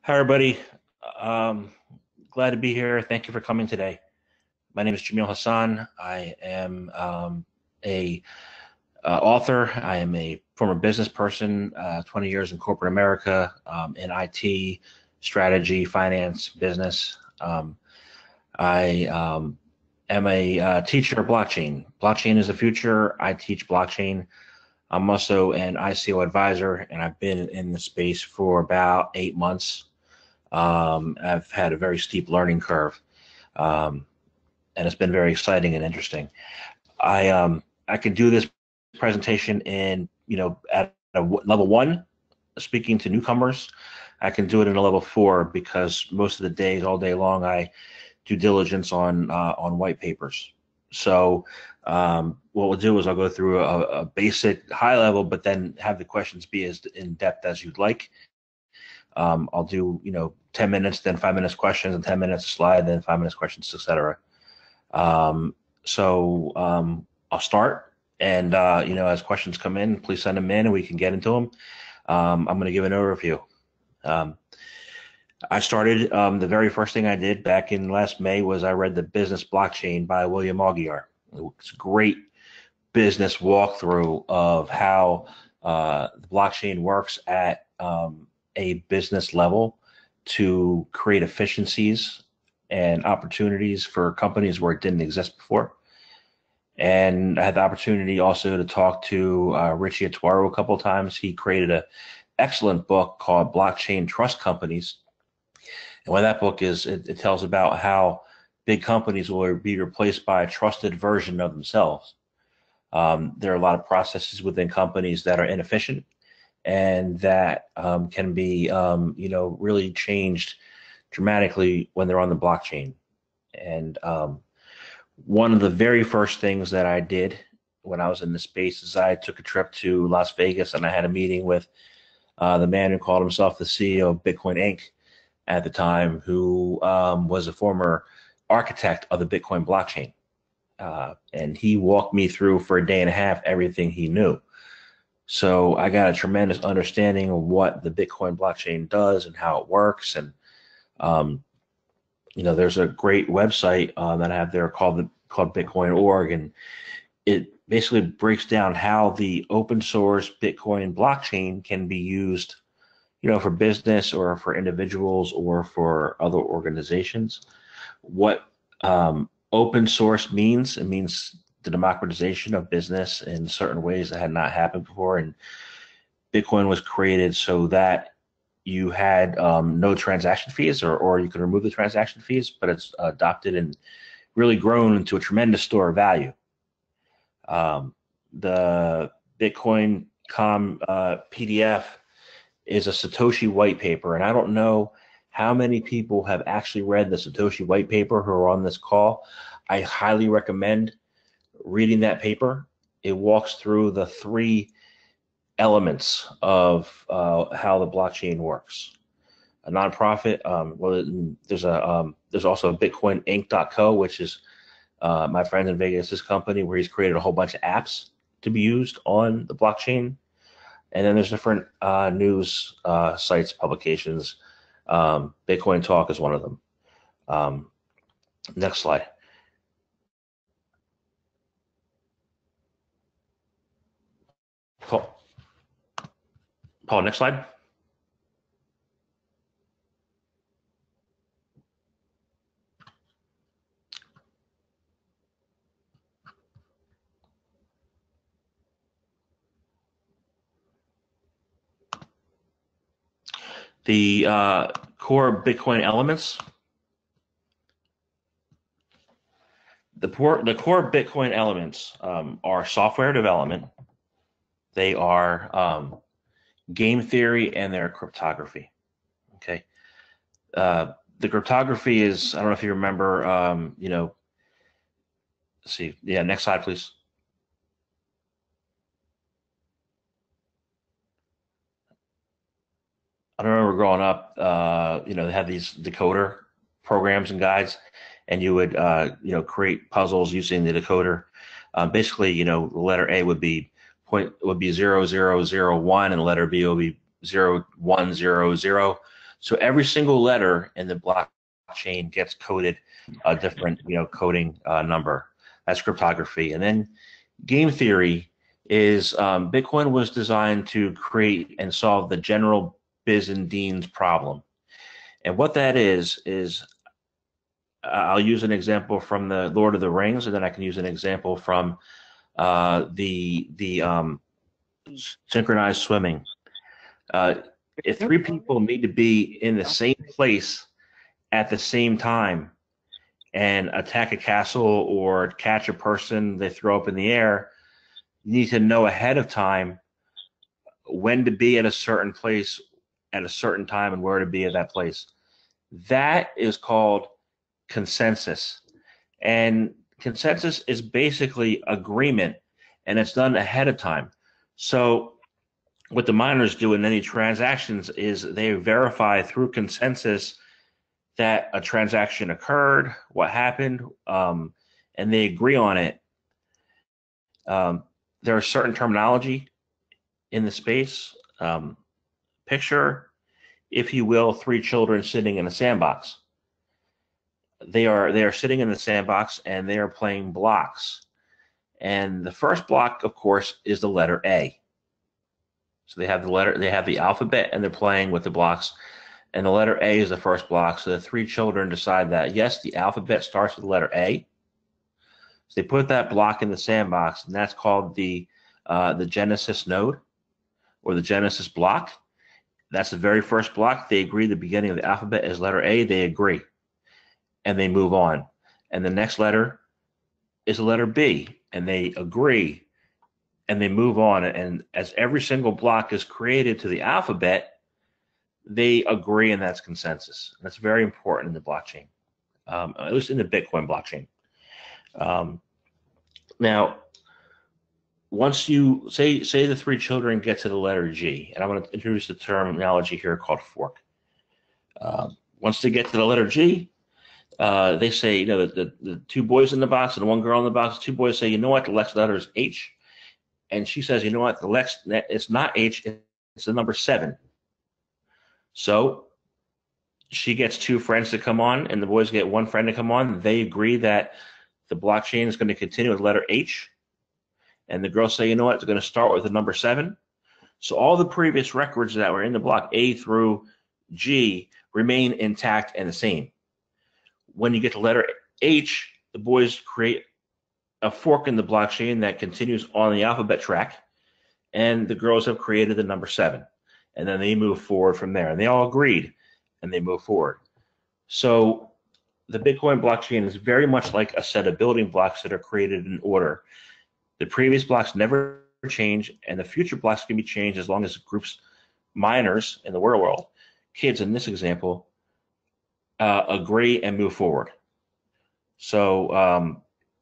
Hi, everybody. Um, Glad to be here. Thank you for coming today. My name is Jamil Hassan. I am a author. I am a former business person, 20 years in corporate America, in IT, strategy, finance, business. I am a teacher of blockchain. Blockchain is the future. I teach blockchain. I'm also an ICO advisor, and I've been in the space for about 8 months. I've had a very steep learning curve, um, and it's been very exciting and interesting. I can do this presentation in at a level one, speaking to newcomers. I can do it in a level four because most of the days, all day long, I do diligence on white papers. So what we'll do is I'll go through a basic high level, but then have the questions be as in depth as you'd like. I'll do 10 minutes, then 5 minutes questions, and 10 minutes slide, then 5 minutes questions, etc. I'll start, and as questions come in, please send them in, and we can get into them. I'm going to give an overview. I started the very first thing I did back in last May was I read The Business Blockchain by William Augier. It's a great business walkthrough of how the blockchain works at a business level to create efficiencies and opportunities for companies where it didn't exist before. And I had the opportunity also to talk to Richie Atuaro a couple of times. He created an excellent book called Blockchain Trust Companies. And what that book is, it tells about how big companies will be replaced by a trusted version of themselves. There are a lot of processes within companies that are inefficient and that can be, really changed dramatically when they're on the blockchain. And one of the very first things that I did when I was in the space is I took a trip to Las Vegas and I had a meeting with the man who called himself the CEO of Bitcoin Inc. at the time, who was a former architect of the Bitcoin blockchain. And he walked me through for a day and a half everything he knew. So I got a tremendous understanding of what the Bitcoin blockchain does and how it works. And there's a great website that I have there called Bitcoin.org, and it basically breaks down how the open source Bitcoin blockchain can be used, for business or for individuals or for other organizations. What open source means, it means the democratization of business in certain ways that had not happened before. And Bitcoin was created so that you had no transaction fees, or you could remove the transaction fees, but it's adopted and really grown into a tremendous store of value. The Bitcoin PDF is a Satoshi white paper, and I don't know how many people have actually read the Satoshi white paper who are on this call. I highly recommend reading that paper. It walks through the three elements of how the blockchain works. A nonprofit, there's also a BitcoinInc.co, which is my friend in Vegas' company, where he's created a whole bunch of apps to be used on the blockchain. And then there's different news sites, publications. Bitcoin Talk is one of them. Next slide. Paul, next slide. The core Bitcoin elements. The core Bitcoin elements are software development. They are game theory, and they're cryptography. Okay. The cryptography is, I don't know if you remember, let's see. Yeah, next slide, please. I remember growing up, they had these decoder programs and guides, and you would, create puzzles using the decoder. Basically, the letter A would be 0001, and the letter B would be 0100. So every single letter in the blockchain gets coded a different, coding number. That's cryptography. And then game theory is Bitcoin was designed to create and solve the general Byzantine problem. And what that is I'll use an example from the Lord of the Rings, and then I can use an example from the synchronized swimming. If three people need to be in the same place at the same time and attack a castle or catch a person they throw up in the air, you need to know ahead of time when to be at a certain place at a certain time and where to be at that place. That is called consensus. And consensus is basically agreement, and it's done ahead of time. So what the miners do in any transactions is they verify through consensus that a transaction occurred, what happened, and they agree on it. There is certain terminology in the space. Picture, if you will, three children sitting in a sandbox. They are sitting in the sandbox and they are playing blocks. And the first block, of course, is the letter A. So they have the alphabet, and they're playing with the blocks. And the letter A is the first block. So the three children decide that, yes, the alphabet starts with the letter A. So they put that block in the sandbox, and that's called the Genesis node or the Genesis block. That's the very first block. They agree the beginning of the alphabet is letter A. They agree, and they move on. And the next letter is the letter B, and they agree, and they move on. And as every single block is created to the alphabet, they agree, and that's consensus. That's very important in the blockchain, at least in the Bitcoin blockchain. Now, once you say the three children get to the letter G, and I'm going to introduce the terminology here called fork. Once they get to the letter G, they say, the two boys in the box and one girl in the box, two boys say, you know what, the next letter is H. And she says, you know what, it's not H, it's the number 7. So she gets two friends to come on, and the boys get one friend to come on. They agree that the blockchain is going to continue with letter H. And the girls say, you know what, it's going to start with the number 7. So all the previous records that were in the block A through G remain intact and the same. When you get to letter H, the boys create a fork in the blockchain that continues on the alphabet track, and the girls have created the number 7. And then they move forward from there. And they all agreed, and they move forward. So the Bitcoin blockchain is very much like a set of building blocks that are created in order. The previous blocks never change, and the future blocks can be changed as long as groups, miners in the real world, kids in this example, agree and move forward. So,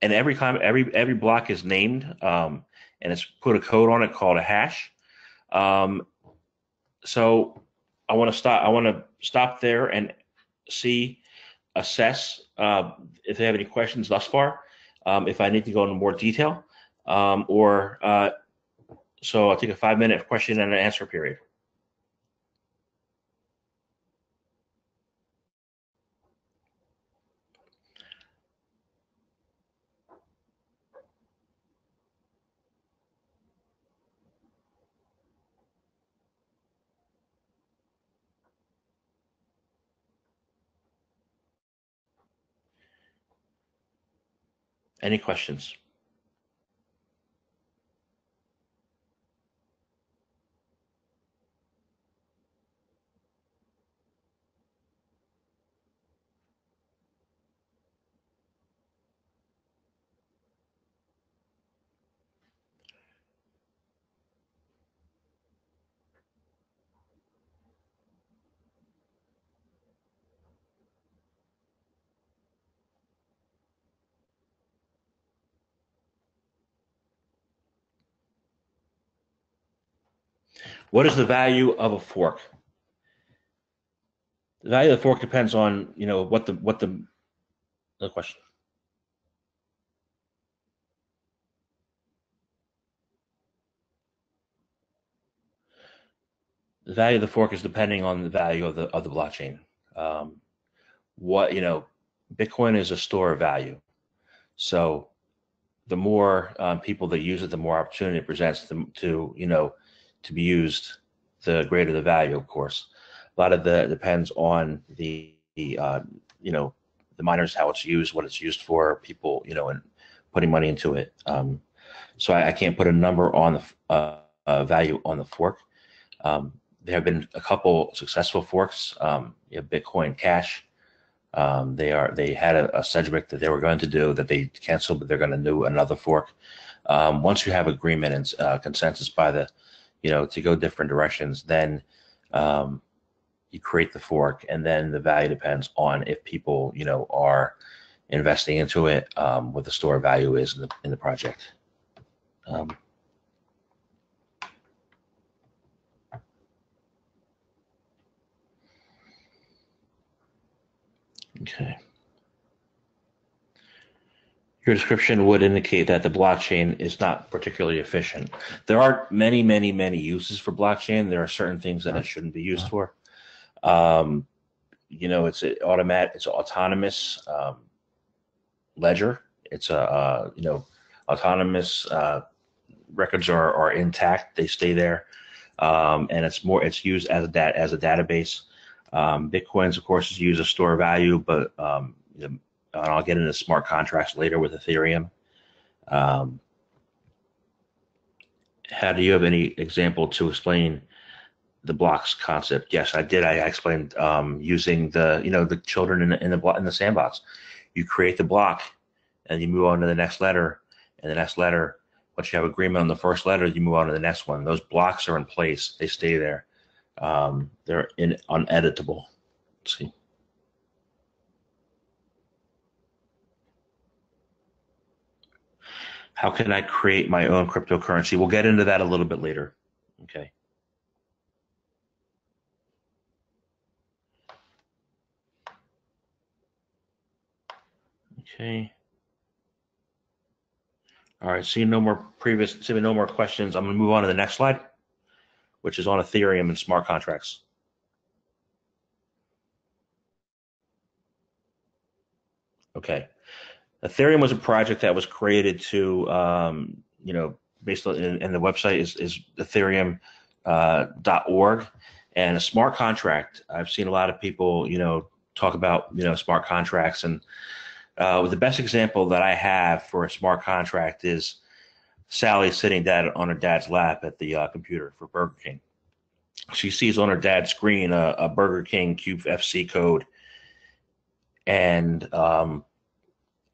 and every time every block is named, and it's put a code on it called a hash. So I want to stop there and assess if they have any questions thus far. If I need to go into more detail. So I'll take a 5-minute question and answer period. Any questions? What is the value of a fork? The value of the fork depends on, what the question. The value of the fork is depending on the value of the blockchain. What Bitcoin is a store of value. So the more people that use it, the more opportunity it presents to be used, the greater the value, of course. A lot of that depends on the miners, how it's used, what it's used for, people, and putting money into it. So I can't put a number on the value on the fork. There have been a couple successful forks. Bitcoin Cash. They had a Sedgwick that they were going to do that they canceled, but they're going to do another fork. Once you have agreement and consensus by the, to go different directions, then you create the fork, and then the value depends on if people, are investing into it, what the store value is in the project. Okay. Your description would indicate that the blockchain is not particularly efficient. There are many, many, many uses for blockchain. There are certain things that it shouldn't be used for. It's it's autonomous ledger. It's autonomous records are intact. They stay there, and it's used as a database. Bitcoins, of course, is used as store of value, but and I'll get into smart contracts later with Ethereum. How do you have any example to explain the blocks concept? Yes, I did. I explained using the children in the sandbox. You create the block, and you move on to the next letter, and the next letter. Once you have agreement on the first letter, you move on to the next one. Those blocks are in place; they stay there. They're uneditable. Let's see. How can I create my own cryptocurrency? We'll get into that a little bit later. Okay. Okay. All right. Seeing no more questions, I'm going to move on to the next slide, which is on Ethereum and smart contracts. Okay. Ethereum was a project that was created to, based on, and the website is ethereum.org, and a smart contract. I've seen a lot of people, talk about, smart contracts, and the best example that I have for a smart contract is Sally sitting on her dad's lap at the computer for Burger King. She sees on her dad's screen a Burger King QFC code, and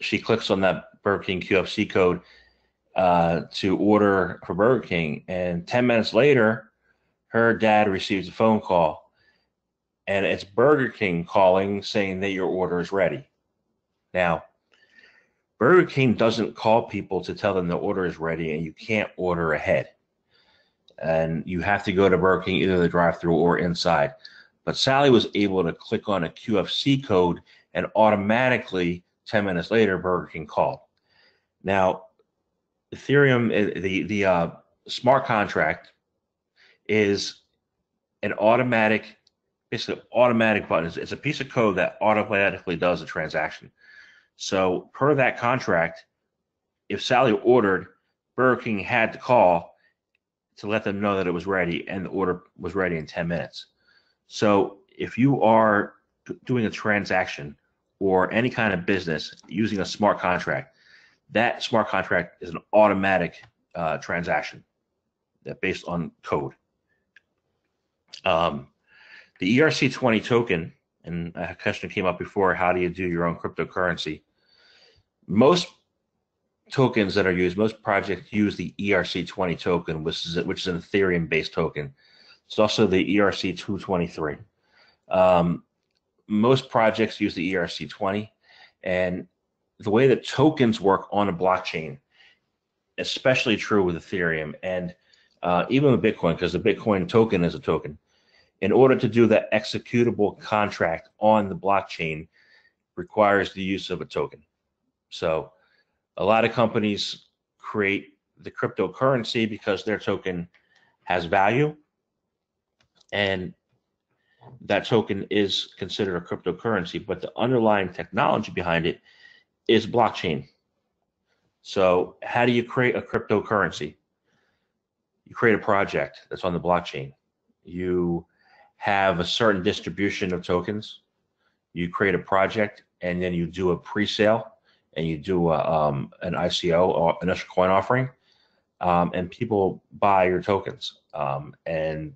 she clicks on that Burger King QFC code to order for Burger King. And 10 minutes later, her dad receives a phone call, and it's Burger King calling saying that your order is ready. Now, Burger King doesn't call people to tell them the order is ready, and you can't order ahead. And you have to go to Burger King, either the drive-thru or inside. But Sally was able to click on a QFC code, and automatically 10 minutes later, Burger King called. Now, Ethereum, the smart contract is an basically automatic button. It's a piece of code that automatically does a transaction. So per that contract, if Sally ordered, Burger King had to call to let them know that it was ready, and the order was ready in 10 minutes. So if you are doing a transaction or any kind of business using a smart contract, that smart contract is an automatic transaction that based on code. The ERC20 token, and a question came up before, how do you do your own cryptocurrency? Most tokens that are used, most projects use the ERC20 token, which is an Ethereum-based token. It's also the ERC223. Most projects use the ERC20, and the way that tokens work on a blockchain, especially true with Ethereum and even with Bitcoin, because the Bitcoin token is a token. In order to do that executable contract on the blockchain requires the use of a token. So a lot of companies create the cryptocurrency because their token has value, and that token is considered a cryptocurrency, but the underlying technology behind it is blockchain. So how do you create a cryptocurrency? You create a project that's on the blockchain. You have a certain distribution of tokens. You create a project, and then you do a pre-sale, and you do an ICO, or initial coin offering, and people buy your tokens. And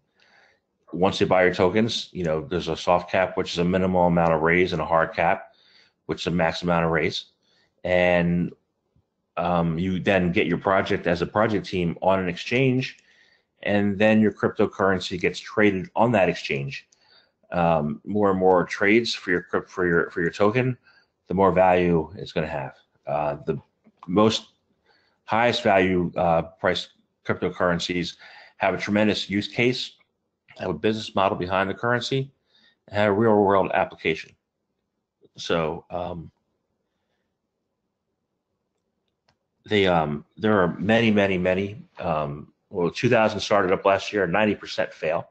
once they buy your tokens, there's a soft cap, which is a minimal amount of raise, and a hard cap, which is a max amount of raise. And you then get your project as a project team on an exchange, and then your cryptocurrency gets traded on that exchange. More and more trades for your token, the more value it's going to have. The most highest value price cryptocurrencies have a tremendous use case, have a business model behind the currency, and have a real world application. So there are many. Well, 2000 started up last year, 90% fail.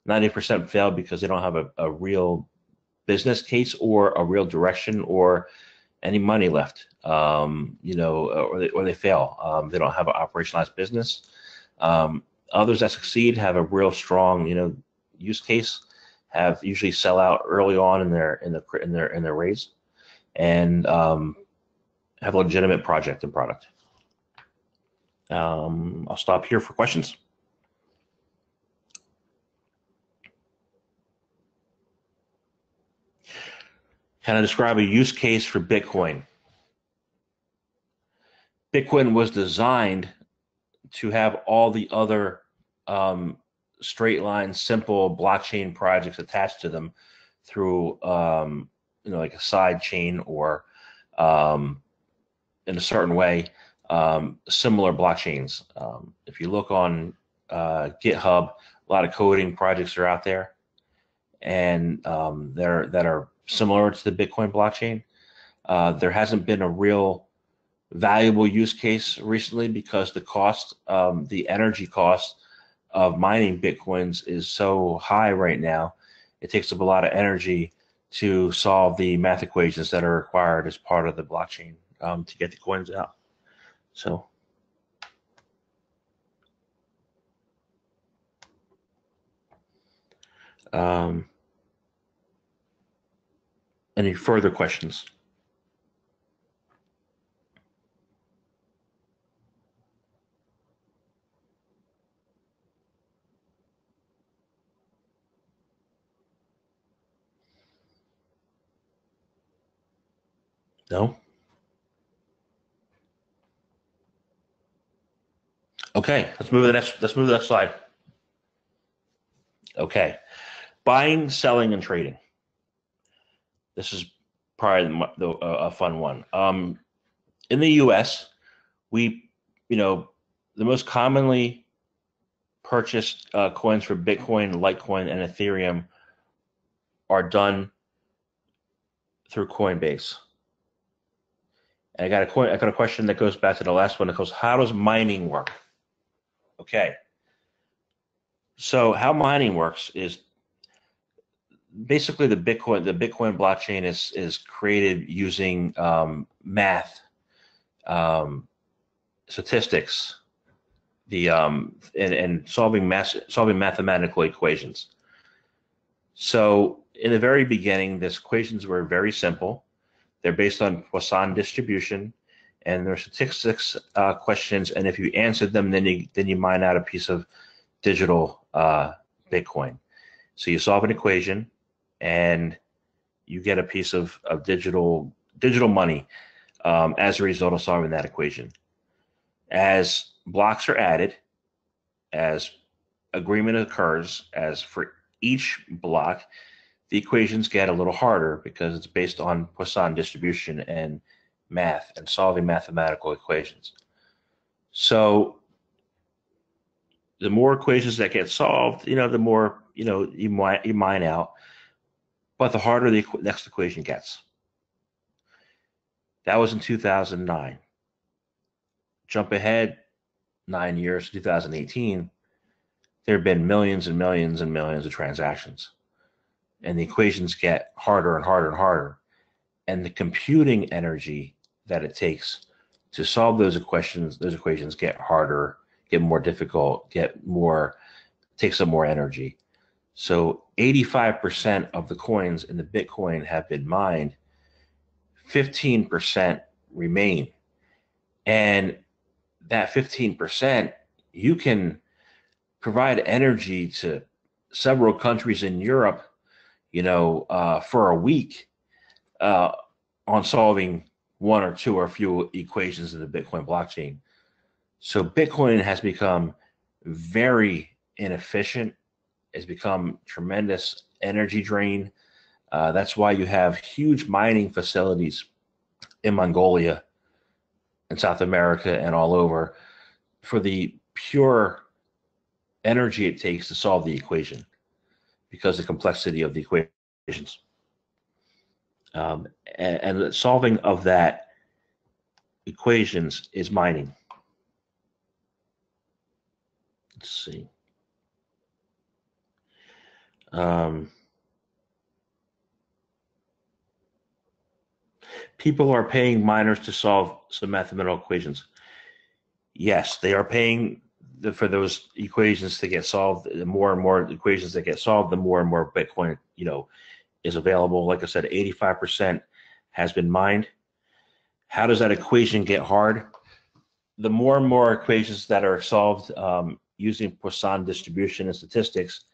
90% fail because they don't have a real business case or a real direction or any money left, or they fail. They don't have an operationalized business. Others that succeed have a real strong, use case, have usually sell out early on in their raise, and have a legitimate project and product. I'll stop here for questions. Can I describe a use case for Bitcoin? Bitcoin was designed to have all the other straight line, simple blockchain projects attached to them through, like a side chain or in a certain way, similar blockchains. If you look on GitHub, a lot of coding projects are out there, and that are similar to the Bitcoin blockchain. There hasn't been a real valuable use case recently because the energy cost of mining Bitcoins is so high right now. It takes up a lot of energy to solve the math equations that are required as part of the blockchain to get the coins out. So. Any further questions? No? Okay, let's move to the next slide. Okay. Buying, selling, and trading. This is probably a fun one. In the US, the most commonly purchased coins for Bitcoin, Litecoin, and Ethereum are done through Coinbase. And I got a question that goes back to the last one. It goes, how does mining work? Okay. So how mining works is basically the Bitcoin blockchain is created using math, statistics, and solving mathematical equations. So in the very beginning, these equations were very simple. They're based on Poisson distribution, and they're statistics questions. And if you answered them, then you mine out a piece of digital Bitcoin. So you solve an equation, and you get a piece of digital money as a result of solving that equation. As blocks are added, as agreement occurs, as for each block, the equations get a little harder because it's based on Poisson distribution and math and solving mathematical equations. So the more equations that get solved, the more you mine out, but the harder the next equation gets. That was in 2009. Jump ahead 9 years to 2018. there have been millions and millions and millions of transactions, and the equations get harder and harder and harder. And the computing energy that it takes to solve those equations get harder, get more difficult, takes up more energy. So 85% of the coins in the Bitcoin have been mined, 15% remain. And that 15%, you can provide energy to several countries in Europe, for a week on solving one or two or a few equations in the Bitcoin blockchain. So Bitcoin has become very inefficient. It's become tremendous energy drain. That's why you have huge mining facilities in Mongolia and South America and all over for the pure energy it takes to solve the equation because of the complexity of the equations. And the solving of that equations is mining. Let's see. People are paying miners to solve some mathematical equations. Yes, they are paying for those equations to get solved. The more and more equations that get solved, the more and more Bitcoin, is available. Like I said, 85% has been mined. How does that equation get hard? The more and more equations that are solved using Poisson distribution and statistics,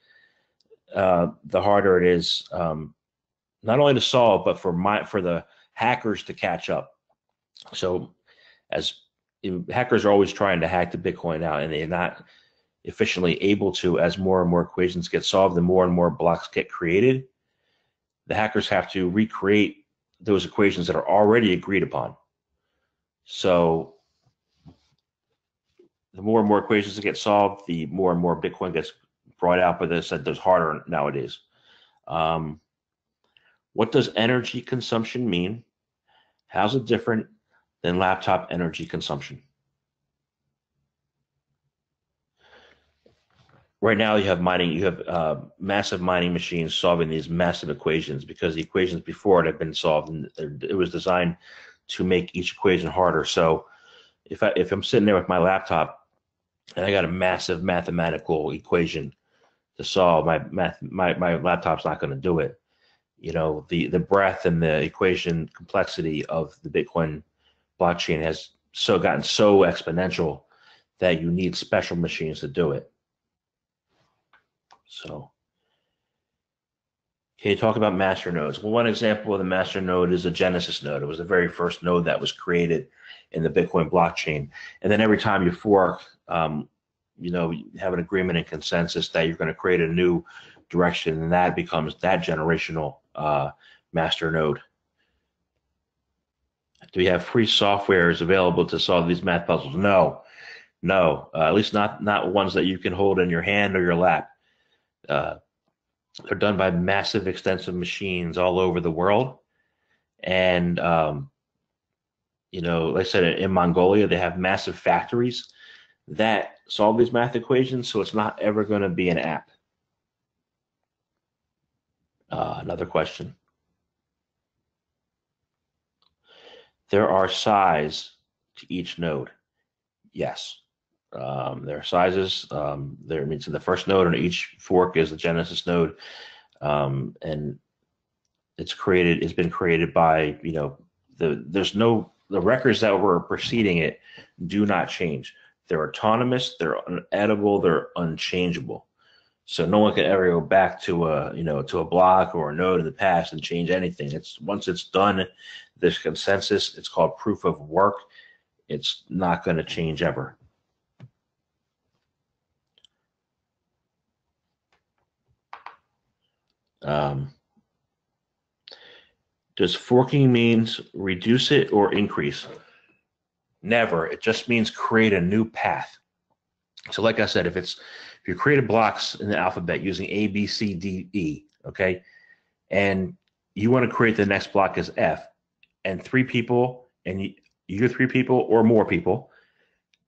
the harder it is not only to solve, but for the hackers to catch up. So hackers are always trying to hack the Bitcoin out, and they're not efficiently able to. As more and more equations get solved, the more and more blocks get created, the hackers have to recreate those equations that are already agreed upon. So the more and more equations that get solved, the more and more Bitcoin gets brought out. But as I said, there's harder nowadays. What does energy consumption mean? How's it different than laptop energy consumption? Right now, you have massive mining machines solving these massive equations because the equations before it have been solved, and it was designed to make each equation harder. So if I'm sitting there with my laptop and I got a massive mathematical equation to solve, my laptop's not going to do it. The breadth and the equation complexity of the Bitcoin blockchain has gotten so exponential that you need special machines to do it. So, okay, talk about master nodes. Well, one example of the master node is a Genesis node. It was the very first node that was created in the Bitcoin blockchain. And then every time you fork, you have an agreement and consensus that you're going to create a new direction, and that becomes that generational master node. Do we have free softwares available to solve these math puzzles? No, at least not ones that you can hold in your hand or your lap. They're done by massive, extensive machines all over the world. And, like I said, in Mongolia, they have massive factories that solve these math equations, so it's not ever going to be an app. Another question. There are size to each node. Yes. There are sizes. There means the first node on each fork is the Genesis node, and it's been created by the records that were preceding it do not change. They're autonomous. They're unedible. They're unchangeable. So no one can ever go back to a block or a node in the past and change anything. Once it's done, this consensus. It's called proof of work. It's not going to change ever. Does forking means reduce it or increase? Never. It just means create a new path. So like I said, if you created blocks in the alphabet using A, B, C, D, E, okay, and you want to create the next block as F, and three people, and you 3 people or more people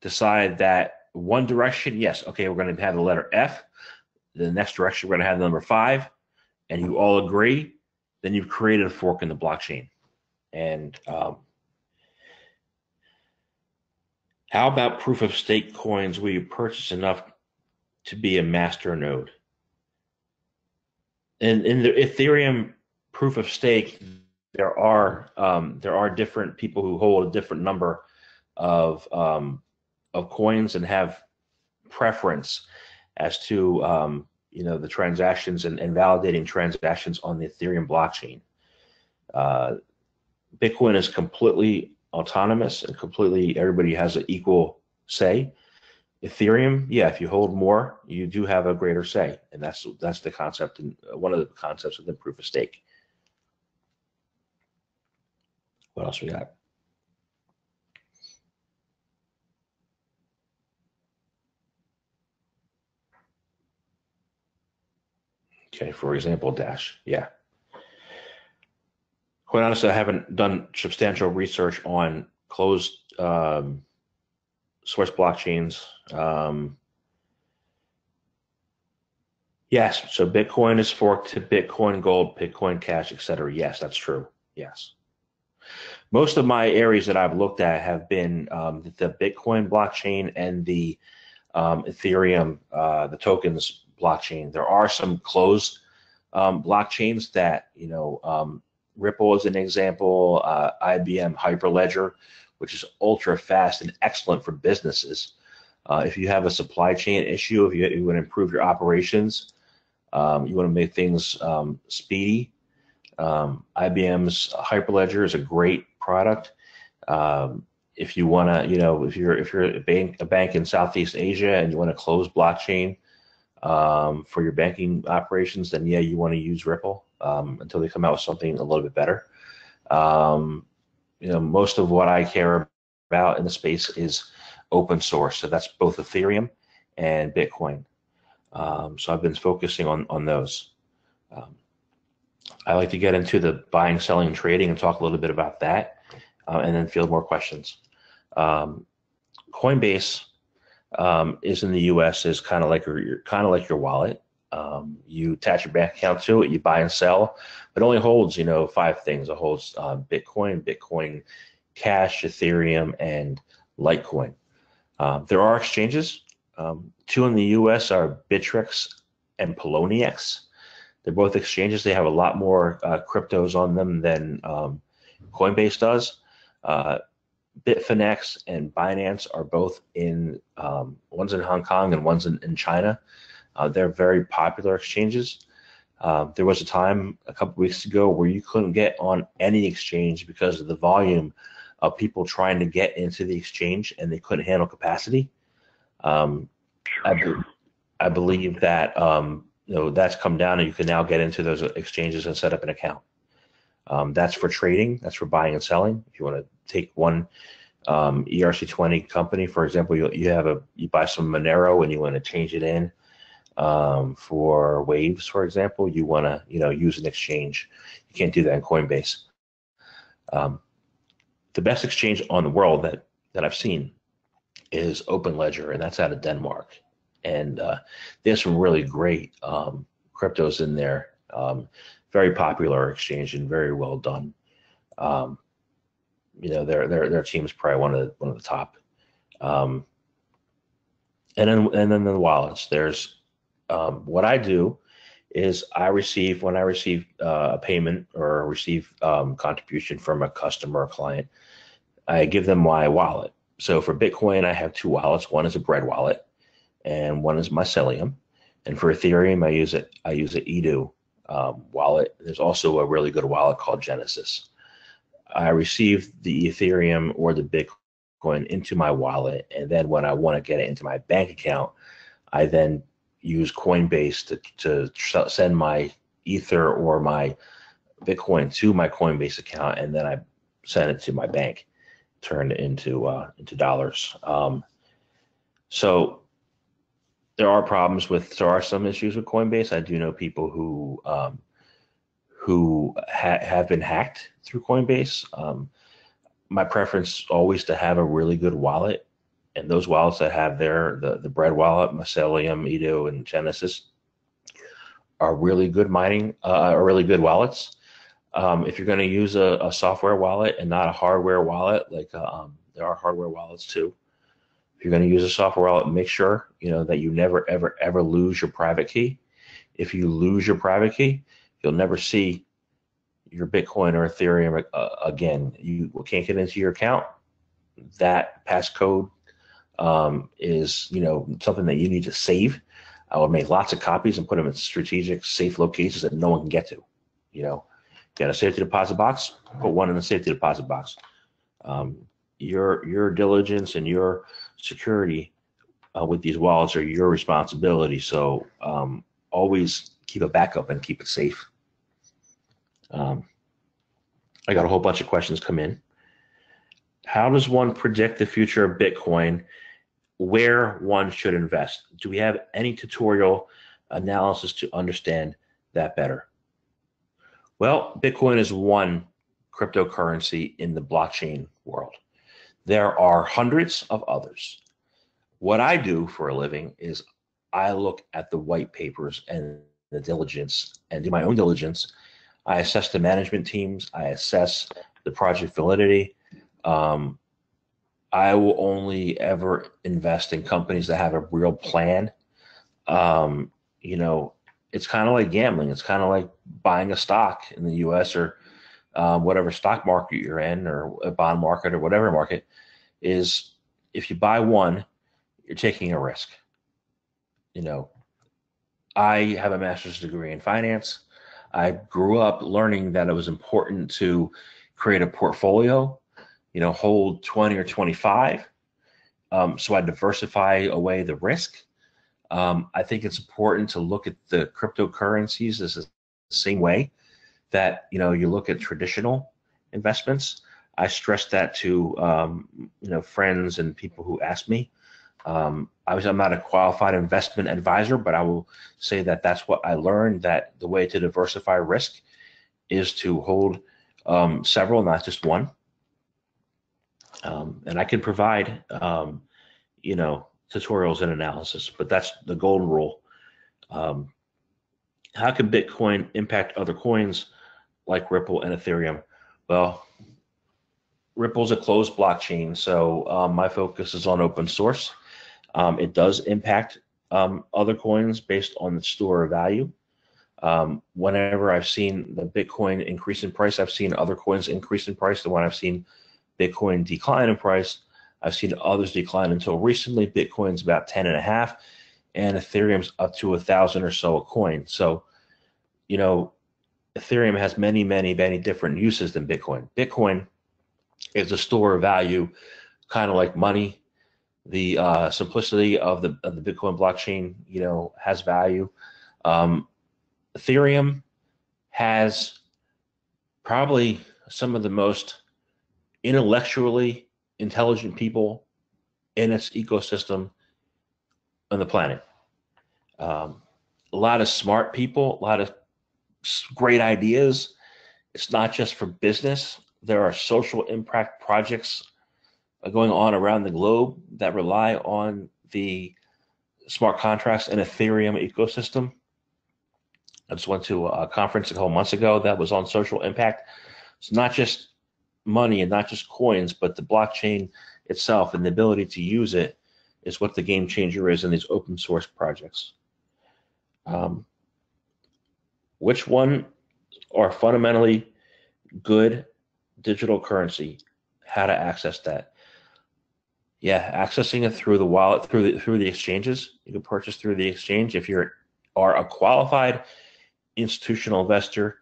decide that one direction, yes. Okay, we're going to have the letter F. The next direction, we're going to have the number 5, and you all agree, then you've created a fork in the blockchain. And how about proof of stake coins where you purchase enough to be a master node? And in the Ethereum proof of stake, there are different people who hold a different number of coins and have preference as to the transactions and validating transactions on the Ethereum blockchain. Bitcoin is completely autonomous and completely everybody has an equal say. Ethereum, yeah, if you hold more, you do have a greater say, and that's the concept and one of the concepts of the proof of stake. What else we got? Okay, for example, Dash, yeah. Quite honestly, I haven't done substantial research on closed source blockchains. Yes, so Bitcoin is forked to Bitcoin Gold, Bitcoin Cash, etc. Yes, that's true. Yes. Most of my areas that I've looked at have been the Bitcoin blockchain and the Ethereum, the tokens blockchain. There are some closed blockchains that, Ripple is an example, IBM Hyperledger, which is ultra fast and excellent for businesses. If you have a supply chain issue, if you want to improve your operations, you want to make things speedy, IBM's Hyperledger is a great product. If you want to, if you're a bank in Southeast Asia and you want to close blockchain for your banking operations, then yeah, you want to use Ripple until they come out with something a little bit better. Most of what I care about in the space is open source, so that's both Ethereum and Bitcoin. So I've been focusing on those. I like to get into the buying, selling, and trading and talk a little bit about that, and then field more questions. Coinbase is in the U.S. is kind of like your wallet. You attach your bank account to it, you buy and sell. It only holds 5 things. It holds Bitcoin, Bitcoin Cash, Ethereum, and Litecoin. There are exchanges. 2 in the U.S. are Bittrex and Poloniex. They're both exchanges. They have a lot more cryptos on them than Coinbase does. Bitfinex and Binance are both one's in Hong Kong and one's in China. They're very popular exchanges. There was a time a couple weeks ago where you couldn't get on any exchange because of the volume of people trying to get into the exchange and they couldn't handle capacity. I believe that that's come down and you can now get into those exchanges and set up an account. That's for trading. That's for buying and selling. If you want to take one ERC20 company, for example, you buy some Monero and you want to change it in for waves, for example, you want to use an exchange. You can't do that in Coinbase. The best exchange on the world that I've seen is OpenLedger, and that's out of Denmark. And there's some really great cryptos in there. Very popular exchange and very well done. Their team is probably one of the top. And then the wallets. There's what I do is when I receive a payment or receive contribution from a customer or client, I give them my wallet. So for Bitcoin, I have 2 wallets. One is a bread wallet, and one is Mycelium. And for Ethereum, I use an Edu wallet. There's also a really good wallet called Genesis. I receive the Ethereum or the Bitcoin into my wallet, and then when I want to get it into my bank account, I then use Coinbase to send my Ether or my Bitcoin to my Coinbase account, and then I send it to my bank, turn it into dollars. So there are some issues with Coinbase. I do know people who have been hacked through Coinbase. My preference always to have a really good wallet And those wallets that have the bread wallet, Mycelium, Edo, and Genesis are really good are really good wallets. If you're going to use a software wallet and not a hardware wallet, like there are hardware wallets too. If you're going to use a software wallet, make sure that you never ever lose your private key. If you lose your private key, you'll never see your Bitcoin or Ethereum again. You can't get into your account. That passcode is something that you need to save. I would make lots of copies and put them in strategic, safe locations that no one can get to. Got a safety deposit box, put one in the safety deposit box. Your diligence and your security with these wallets are your responsibility. So always keep a backup and keep it safe. I got a whole bunch of questions come in. How does one predict the future of Bitcoin? Where one should invest? Do we have any tutorial analysis to understand that better? Well, Bitcoin is one cryptocurrency in the blockchain world. There are hundreds of others. What I do for a living is I look at the white papers and the diligence and do my own diligence. I assess the management teams. I assess the project validity. I will only ever invest in companies that have a real plan. It's kind of like gambling. It's kind of like buying a stock in the U.S. or whatever stock market you're in, or a bond market, or whatever market is. If you buy one, you're taking a risk. I have a master's degree in finance. I grew up learning that it was important to create a portfolio, hold 20 or 25. So I diversify away the risk. I think it's important to look at the cryptocurrencies as the same way that you look at traditional investments. I stress that to friends and people who ask me. I'm not a qualified investment advisor, but I will say that that's what I learned, that the way to diversify risk is to hold several, not just one. And I can provide tutorials and analysis, but that's the golden rule. How can Bitcoin impact other coins like Ripple and Ethereum? Well, Ripple's a closed blockchain, so my focus is on open source. It does impact other coins based on the store of value. Whenever I've seen the Bitcoin increase in price, I've seen other coins increase in price. And when I've seen Bitcoin decline in price, I've seen others decline. Until recently, Bitcoin's about 10.5, and Ethereum's up to 1,000 or so a coin. So, Ethereum has many, many, many different uses than Bitcoin. Bitcoin is a store of value, kind of like money. The simplicity of the Bitcoin blockchain, has value. Ethereum has probably some of the most intellectually intelligent people in its ecosystem on the planet. A lot of smart people, a lot of great ideas. It's not just for business. There are social impact projects going on around the globe that rely on the smart contracts and Ethereum ecosystem. I just went to a conference a couple months ago that was on social impact. It's not just money and not just coins, but the blockchain itself and the ability to use it is what the game changer is in these open source projects. Which one are fundamentally good digital currency? How to access that? Yeah, accessing it through the wallet, through the exchanges. You can purchase through the exchange. If you are a qualified institutional investor,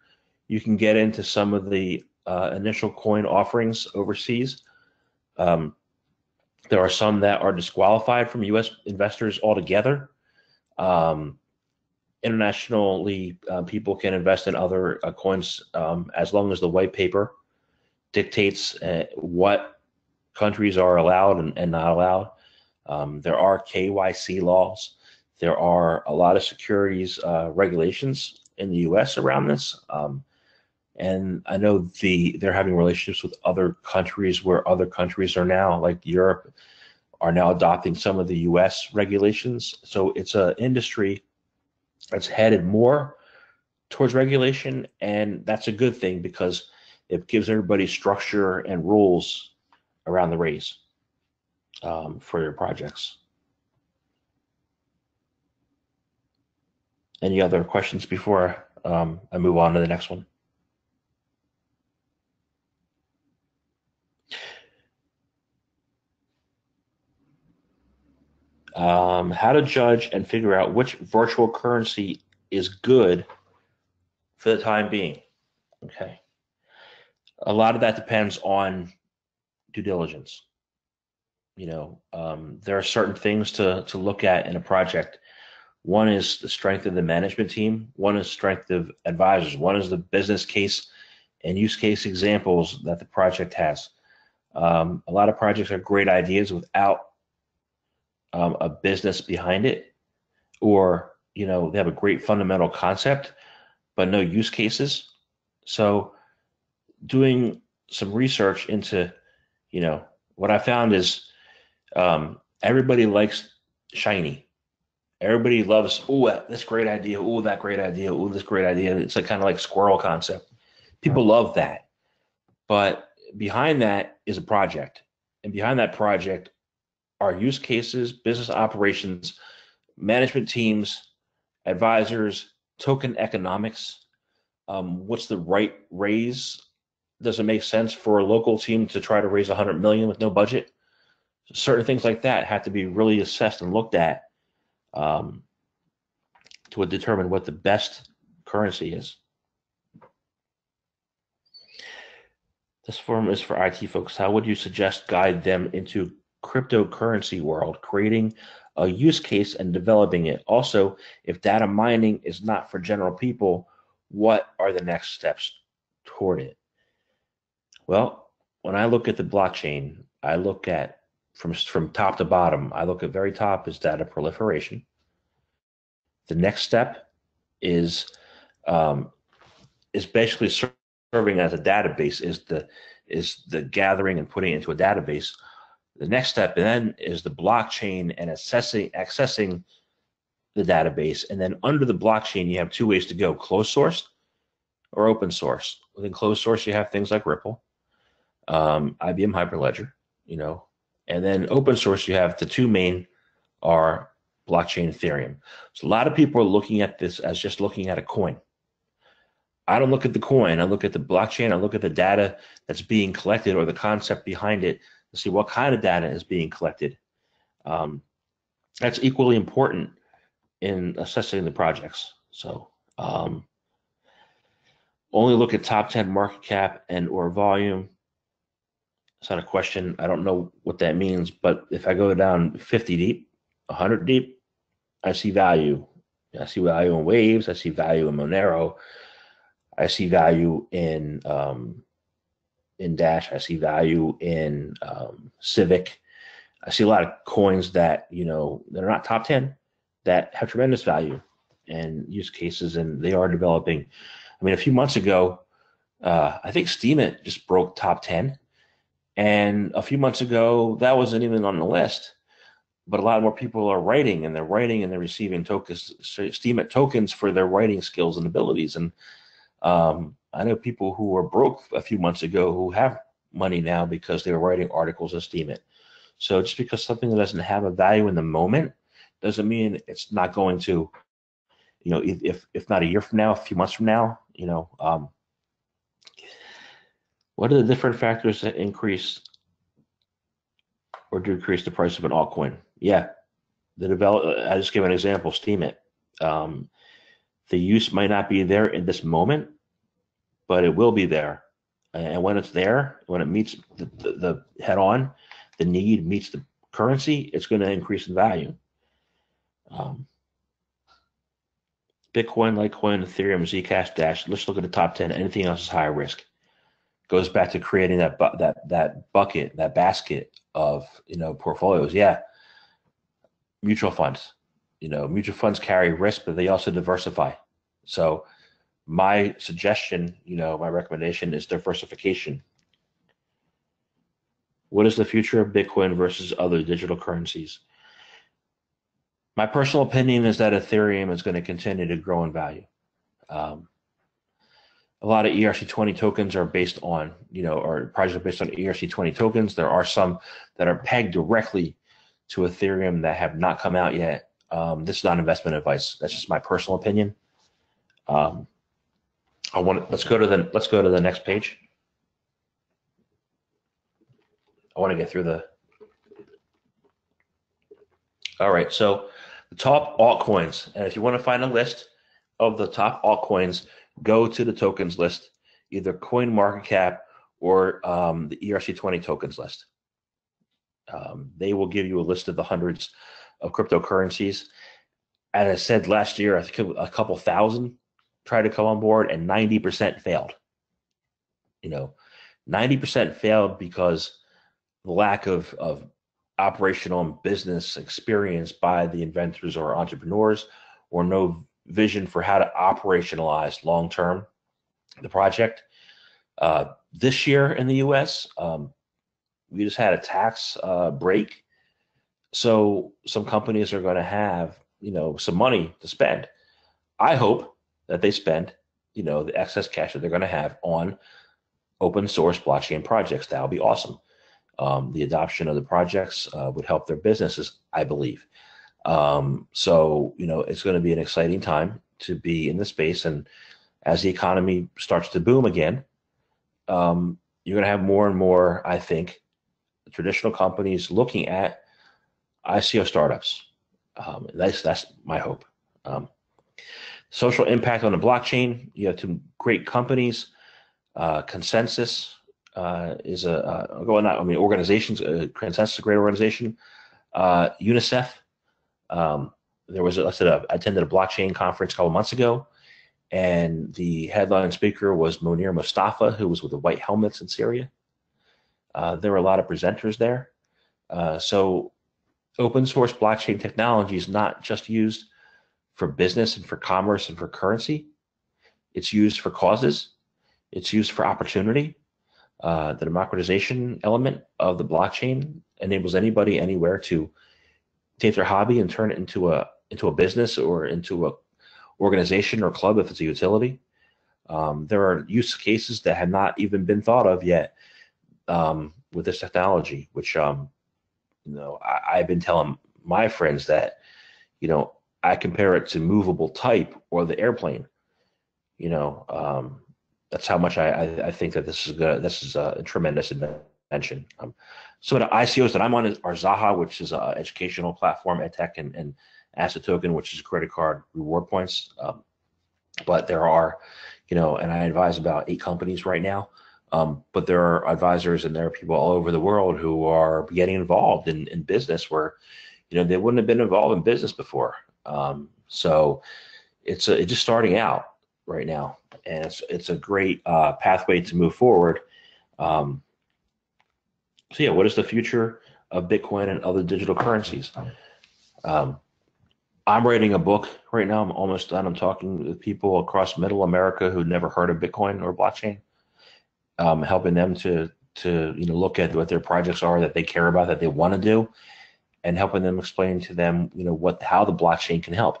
you can get into some of the initial coin offerings overseas. There are some that are disqualified from U.S. investors altogether. Internationally, people can invest in other coins as long as the white paper dictates what countries are allowed and not allowed. There are KYC laws. There are a lot of securities regulations in the U.S. around this. And I know they're having relationships with other countries where other countries are now, like Europe, are now adopting some of the US regulations. So it's an industry that's headed more towards regulation, and that's a good thing because it gives everybody structure and rules around the raise for your projects. Any other questions before I move on to the next one? How to judge and figure out which virtual currency is good for the time being. Okay. A lot of that depends on due diligence. There are certain things to look at in a project. One is the strength of the management team. One is strength of advisors. One is the business case and use case examples that the project has. A lot of projects are great ideas without a business behind it, or they have a great fundamental concept but no use cases. So doing some research into what I found is everybody likes shiny. Everybody loves, this great idea, that great idea, this great idea. It's like kind of like squirrel concept. People love that, but behind that is a project, and behind that project are use cases, business operations, management teams, advisors, token economics. What's the right raise? Does it make sense for a local team to try to raise 100 million with no budget? Certain things like that have to be really assessed and looked at to determine what the best currency is. This forum is for IT folks. How would you suggest guide them into cryptocurrency world, creating a use case and developing it? Also, if data mining is not for general people, what are the next steps toward it? Well, when I look at the blockchain, I look at from top to bottom. I look at very top is data proliferation. The next step is basically serving as a database, is the gathering and putting it into a database. The next step then is the blockchain and accessing the database. And then under the blockchain, you have two ways to go: closed source or open source. Within closed source, you have things like Ripple, IBM Hyperledger, and then open source, you have the two main are blockchain, Ethereum. So a lot of people are looking at this as just looking at a coin. I don't look at the coin. I look at the blockchain. I look at the data that's being collected or the concept behind it to see what kind of data is being collected. That's equally important in assessing the projects. So only look at top 10 market cap and or volume. It's not a question. I don't know what that means, but if I go down 50 deep, 100 deep, I see value. I see value in Waves. I see value in Monero. I see value in Dash. I see value in Civic. I see a lot of coins that that are not top 10 that have tremendous value and use cases, and they are developing. I mean, a few months ago, I think Steemit just broke top 10. And a few months ago, that wasn't even on the list. But a lot more people are writing, and they're receiving tokens, Steemit tokens for their writing skills and abilities. And I know people who were broke a few months ago who have money now because they were writing articles on Steemit. So just because something doesn't have a value in the moment doesn't mean it's not going to, if not a year from now, a few months from now, what are the different factors that increase or decrease the price of an altcoin? Yeah, I just gave an example, Steemit. The use might not be there in this moment, but it will be there. And when it's there, when it meets the head on, the need meets the currency, it's going to increase in value. Bitcoin, Litecoin, Ethereum, Zcash, Dash. Let's look at the top 10. Anything else is higher risk. Goes back to creating that bucket, that basket of portfolios. Yeah, mutual funds. Mutual funds carry risk, but they also diversify. So my suggestion, my recommendation is diversification. What is the future of Bitcoin versus other digital currencies? My personal opinion is that Ethereum is going to continue to grow in value. Um, a lot of ERC20 tokens are based on, or projects are based on ERC20 tokens. There are some that are pegged directly to Ethereum that have not come out yet. This is not investment advice. That's just my personal opinion. Let's go to the next page. I want to get through all right. So the top altcoins, and if you want to find a list of the top altcoins, go to the tokens list, either CoinMarketCap or the ERC20 tokens list. They will give you a list of the hundreds of cryptocurrencies. As I said last year, I think a couple thousand tried to come on board and 90% failed. 90% failed because the lack of operational and business experience by the inventors or entrepreneurs, or no vision for how to operationalize long-term the project. This year in the US, we just had a tax break. So some companies are going to have, some money to spend. I hope that they spend, the excess cash that they're going to have on open source blockchain projects. That would be awesome. The adoption of the projects would help their businesses, I believe. So, it's going to be an exciting time to be in the space. And as the economy starts to boom again, you're going to have more and more, I think, traditional companies looking at ICO startups. That's my hope. Social impact on the blockchain. You have two great companies. Consensus is organizations. Consensus is a great organization. UNICEF. I attended a blockchain conference a couple months ago, and the headline speaker was Monir Mustafa, who was with the White Helmets in Syria. There were a lot of presenters there. So open source blockchain technology is not just used for business and for commerce and for currency. It's used for causes. It's used for opportunity. The democratization element of the blockchain enables anybody anywhere to take their hobby and turn it into a business or into a organization or club if it's a utility. There are use cases that have not even been thought of yet with this technology, which I've been telling my friends that I compare it to movable type or the airplane. That's how much I think that this is good. This is a tremendous invention. So the ICOs that I'm on are Zaha, which is an educational platform, EdTech, and Asset Token, which is credit card reward points. But there are, and I advise about 8 companies right now. But there are advisors and there are people all over the world who are getting involved in business where, they wouldn't have been involved in business before. So it's just starting out right now, and it's a great pathway to move forward. So yeah, what is the future of Bitcoin and other digital currencies? I'm writing a book right now. I'm almost done. I'm talking with people across Middle America who never heard of Bitcoin or blockchain, helping them to look at what their projects are that they care about, that they want to do, and helping them explain to them how the blockchain can help.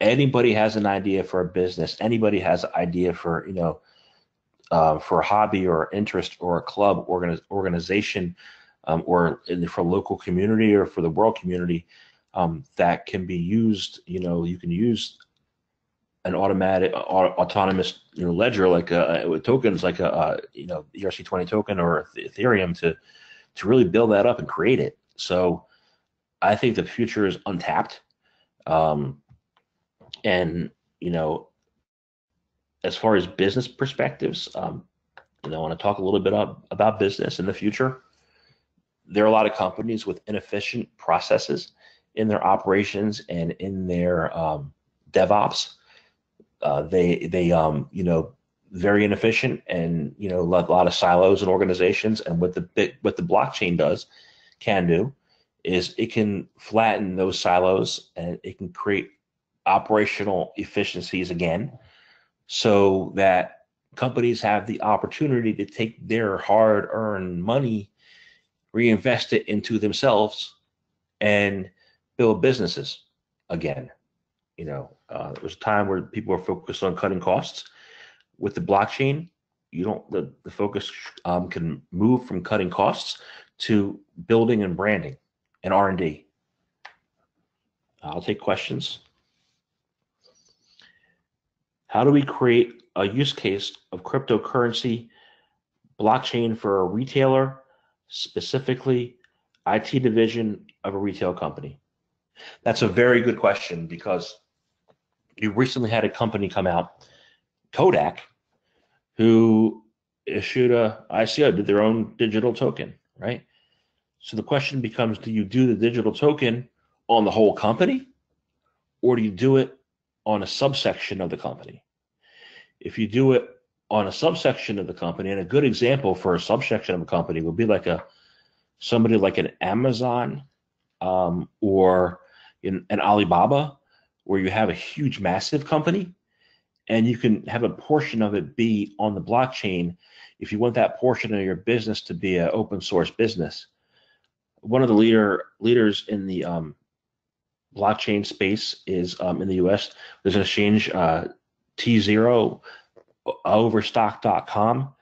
Anybody has an idea for a business. Anybody has an idea for for a hobby or interest or a club organization, or for local community or for the world community, that can be used. You can use an autonomous ledger with tokens like a ERC20 token or Ethereum to really build that up and create it. So I think the future is untapped. And as far as business perspectives, I want to talk a little bit about business in the future. There are a lot of companies with inefficient processes in their operations and in their DevOps. They very inefficient, and a lot of silos and organizations. And what the blockchain can do is it can flatten those silos and it can create operational efficiencies again, so that companies have the opportunity to take their hard-earned money reinvest it into themselves and build businesses again. There was a time where people were focused on cutting costs. With the blockchain, you don't the focus can move from cutting costs to building and branding and R&D. I'll take questions. How do we create a use case of cryptocurrency blockchain for a retailer, specifically IT division of a retail company? That's a very good question, because you recently had a company come out, Kodak, who issued a ICO, did their own digital token, right? So the question becomes, do you do the digital token on the whole company, or do you do it on a subsection of the company? If you do it on a subsection of the company, and a good example for a subsection of a company would be like somebody like an Amazon or an Alibaba, where you have a huge, massive company, and you can have a portion of it be on the blockchain if you want that portion of your business to be an open source business. One of the leaders in the blockchain space is in the US. There's an exchange, T0 overstock.com,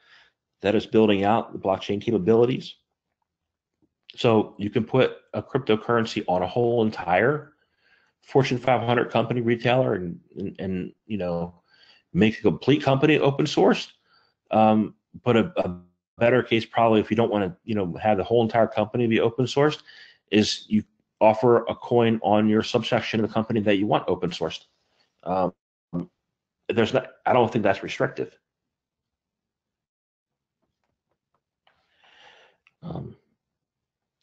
that is building out the blockchain capabilities. So you can put a cryptocurrency on a whole entire Fortune 500 company retailer and make a complete company open source. But a better case, probably, if you don't want to have the whole entire company be open sourced, is you offer a coin on your subsection of the company that you want open sourced. I don't think that's restrictive.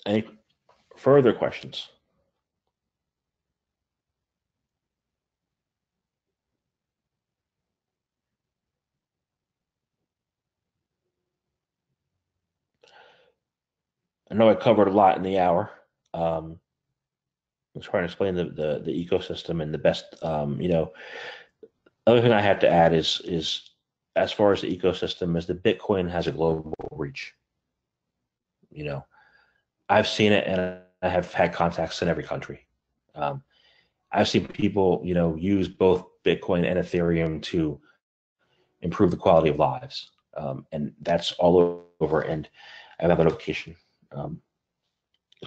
Any further questions? I know I covered a lot in the hour. I'm trying to explain the ecosystem and the best. Other thing I have to add is as far as the ecosystem is, the Bitcoin has a global reach. I've seen it, and I have had contacts in every country. I've seen people, use both Bitcoin and Ethereum to improve the quality of lives, and that's all over. And I have a notification. And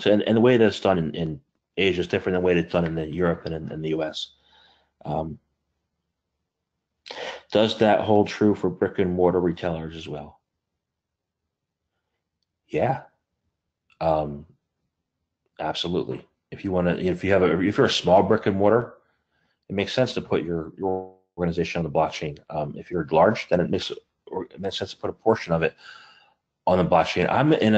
the way that's done in Asia is different than the way that's done in Europe and in the US. Does that hold true for brick and mortar retailers as well? Yeah, absolutely. If you're a small brick and mortar, it makes sense to put your organization on the blockchain. If you're large, then it makes sense to put a portion of it on the blockchain. I'm in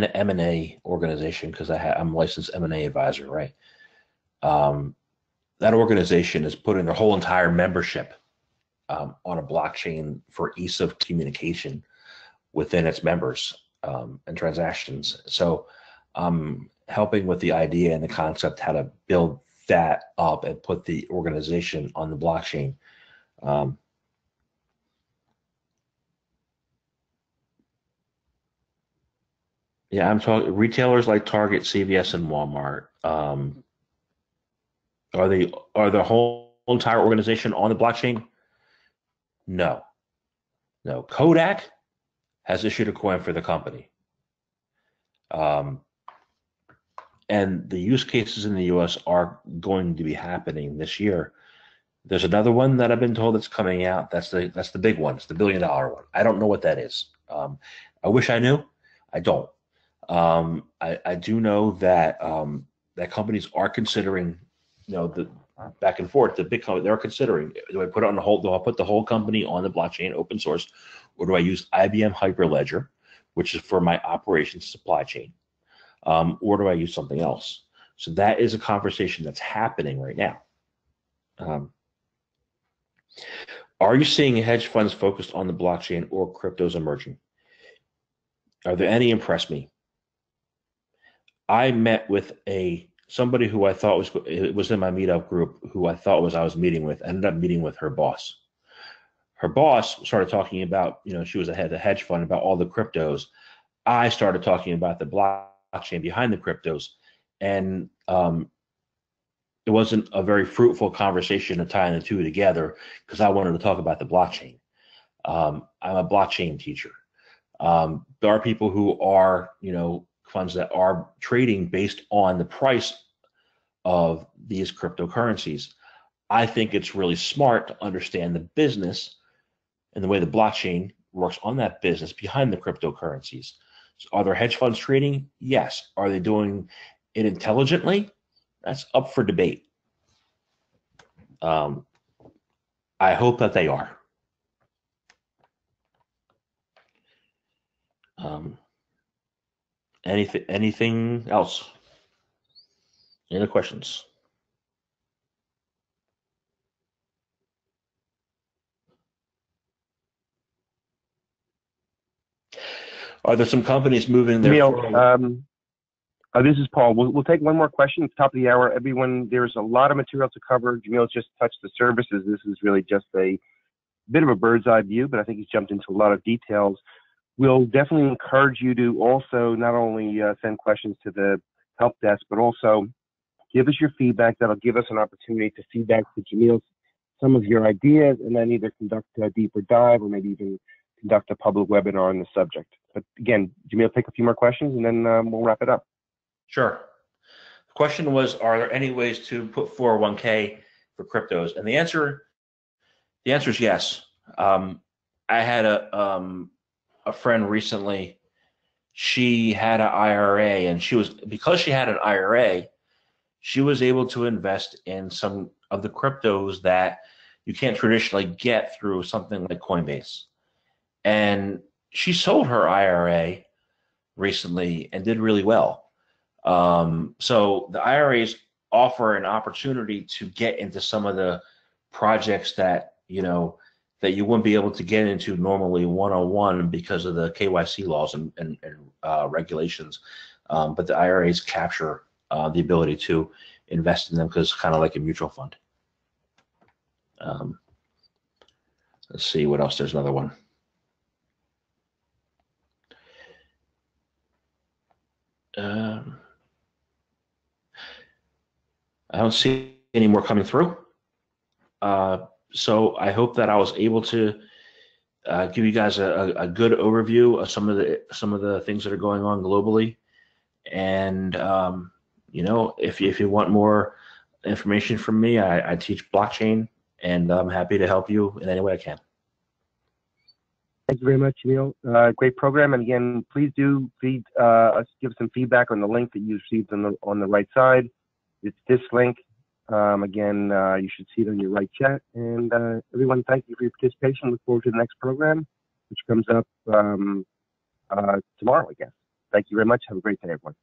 an M&A organization because I'm a licensed M&A advisor, right? That organization is putting their whole entire membership on a blockchain for ease of communication within its members and transactions. So I'm helping with the idea and the concept how to build that up and put the organization on the blockchain. Yeah, I'm talking retailers like Target, CVS, and Walmart. Are the whole entire organization on the blockchain? No. Kodak has issued a coin for the company. And the use cases in the US are going to be happening this year. There's another one that I've been told that's coming out. That's the big one. It's the $1 billion one. I don't know what that is. I wish I knew. I don't. I do know that that companies are considering, the back and forth. The big company, they're considering, do I put it on the whole? Do I put the whole company on the blockchain, open source, or do I use IBM Hyperledger, which is for my operations supply chain, or do I use something else? So that is a conversation that's happening right now. Are you seeing hedge funds focused on the blockchain or cryptos emerging? Are there any impress me? I met with somebody who I thought was in my meetup group, who I thought I was meeting with. I ended up meeting with her boss. Her boss started talking about, she was the head of the hedge fund, about all the cryptos. I started talking about the blockchain behind the cryptos, and it wasn't a very fruitful conversation to tie the two together because I wanted to talk about the blockchain. I'm a blockchain teacher. There are people who are, funds that are trading based on the price of these cryptocurrencies. I think it's really smart to understand the business and the way the blockchain works on that business behind the cryptocurrencies. So are there hedge funds trading? Yes. Are they doing it intelligently? That's up for debate. I hope that they are. Anything else? Any other questions? Are there some companies moving their Jamil, this is Paul. We'll take one more question at the top of the hour. Everyone, there's a lot of material to cover. Jamil's just touched the services. This is really just a bit of a bird's eye view, but I think he's jumped into a lot of details. We'll definitely encourage you to also not only send questions to the help desk, but also give us your feedback. That'll give us an opportunity to feedback to Jamil some of your ideas, and then either conduct a deeper dive or maybe even conduct a public webinar on the subject. But again, Jamil, take a few more questions, and then we'll wrap it up. Sure. The question was, are there any ways to put 401k for cryptos? And the answer is yes. I had a friend recently. She had an IRA, and because she had an IRA, she was able to invest in some of the cryptos that you can't traditionally get through something like Coinbase. And she sold her IRA recently and did really well. So the IRAs offer an opportunity to get into some of the projects that that you wouldn't be able to get into normally one-on-one because of the KYC laws and regulations. But the IRAs capture the ability to invest in them because it's kind of like a mutual fund. Let's see what else. There's another one. I don't see any more coming through. So I hope that I was able to give you guys a good overview of some of the things that are going on globally. And if you want more information from me, I teach blockchain, and I'm happy to help you in any way I can. Thank you very much, Jamil. Great program. And again, please do give some feedback on the link that you received on the right side. It's this link. Again, you should see it on your right chat. And everyone, thank you for your participation. Look forward to the next program, which comes up tomorrow, I guess. Thank you very much. Have a great day, everyone.